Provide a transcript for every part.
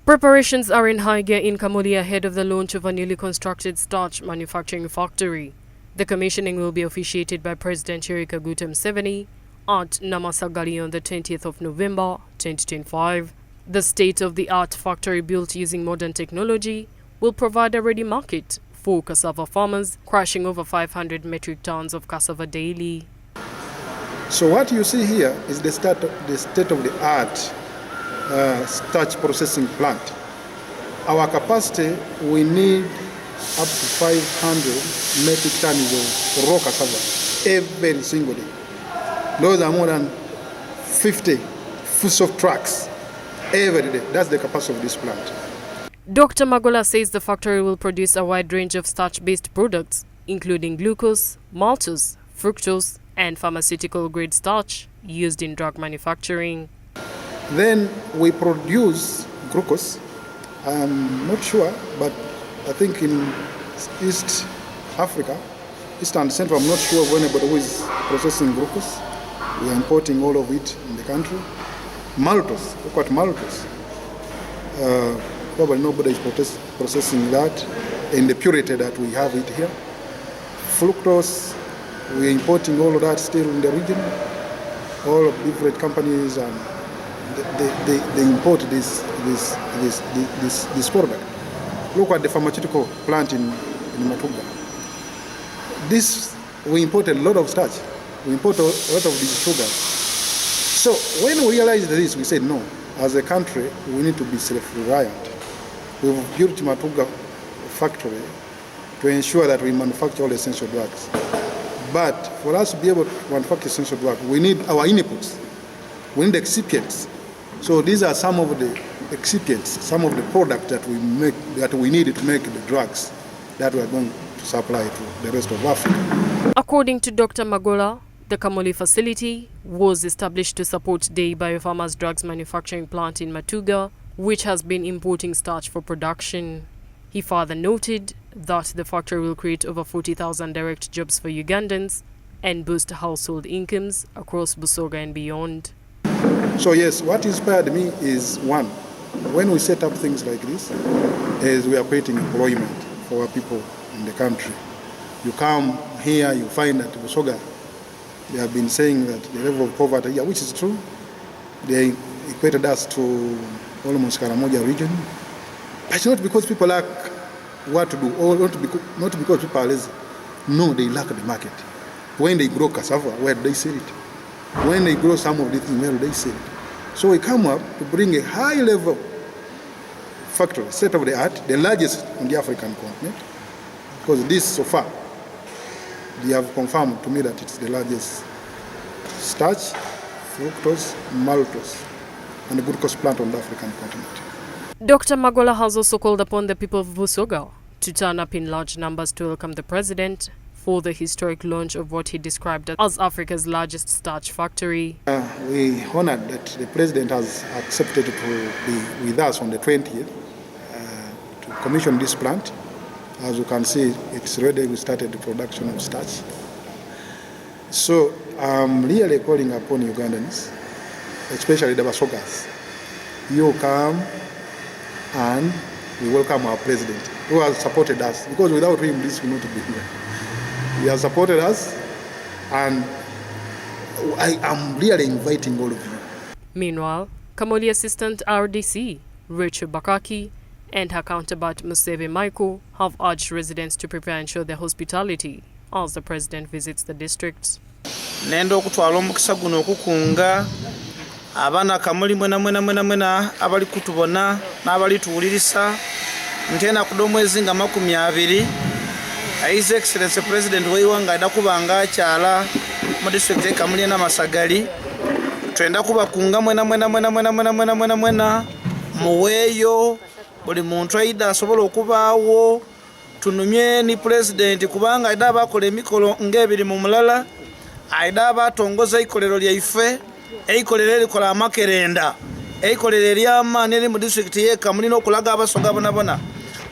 Preparations are in high gear in Kamuli ahead of the launch of a newly constructed starch manufacturing factory. The commissioning will be officiated by President Yoweri Kaguta Museveni at Namasagali on the 20th of November 2025. The state-of-the-art factory, built using modern technology, will provide a ready market for cassava farmers, crushing over 500 metric tons of cassava daily. So what you see here is the state-of-the-art starch processing plant. Our capacity, we need up to 500 metric tons of raw cassava every single day. Those are more than 50 full-of trucks every day. That's the capacity of this plant. Dr. Magola says the factory will produce a wide range of starch-based products, including glucose, maltose, fructose, and pharmaceutical-grade starch used in drug manufacturing. Then we produce glucose. I'm not sure, but I think in East Africa, East and Central, I'm not sure of anybody who is processing glucose. We are importing all of it in the country. Maltose, look at maltose. Probably nobody is processing that in the purity that we have it here. Fructose, we are importing all of that still in the region. All of different companies, and they import this product. Look at the pharmaceutical plant in Matuga. We import a lot of starch. We import a lot of these sugars. So when we realized this, we said no. As a country, we need to be self-reliant. We've built Matuga factory to ensure that we manufacture all essential drugs. But for us to be able to manufacture essential drugs, we need our inputs. We need excipients. So these are some of the excipients, some of the products that we make, that we need to make the drugs that we are going to supply to the rest of Africa. According to Dr. Magola, the Kamuli facility was established to support the Biopharma's drugs manufacturing plant in Matuga, which has been importing starch for production. He further noted that the factory will create over 40,000 direct jobs for Ugandans and boost household incomes across Busoga and beyond. So yes, what inspired me is, one, when we set up things like this, is we are creating employment for our people in the country. You come here, you find that Busoga, they have been saying that the level of poverty here, which is true, they equated us to almost Karamoja region. But it's not because people lack what to do, or not because people are lazy. No, they lack the market. When they grow cassava, where do they sell it? When they grow some of these things, where do they sell it? So we come up to bring a high-level factory, state-of-the-art, the largest on the African continent, because this, so far, they have confirmed to me that it's the largest starch, fructose, maltose, and glucose plant on the African continent. Dr. Magola has also called upon the people of Busoga to turn up in large numbers to welcome the president for the historic launch of what he described as Africa's largest starch factory. We honored that the president has accepted to be with us on the 20th to commission this plant. As you can see, it's ready. We started the production of starch. So I'm really calling upon Ugandans, especially the Busogas. You come and we welcome our president, who has supported us, because without him this would not be here. He has supported us, and I am really inviting all of you. Meanwhile, Kamuli Assistant RDC, Rachel Bakaki, and her counterpart Museve Michael have urged residents to prepare and show their hospitality as the president visits the districts. Nendo okutwala omukisa guno okukunga abana Kamuli mwena abali kutubona n'abali tuwulirisa ntena kudomwezi nga 20 His Excellency President w'eiwanga ayida kubanga akyala mu district ya Kamuli na Namasagali twenda kubakunga mwena muweeyo buli muntu ayida asobola okubaawo tunumye ni president kubanga ayida abakola emikolo ng'ebiri mu mulala ayida abatongoza ikolero lyaife eikolero likola amakerenda eikolero ly'amaani eri mu district ya Kamuli n'okulaga abasoga bonabona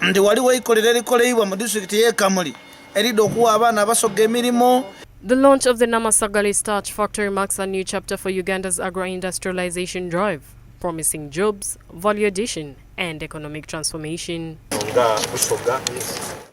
ndi waliwo eikolero erikoleibwa mu district ya Kamuli erido okuwa abaana abasoga emirimu. The launch of the Namasagali Starch factory marks a new chapter for Uganda's agro-industrialization drive, promising jobs, value addition, and economic transformation.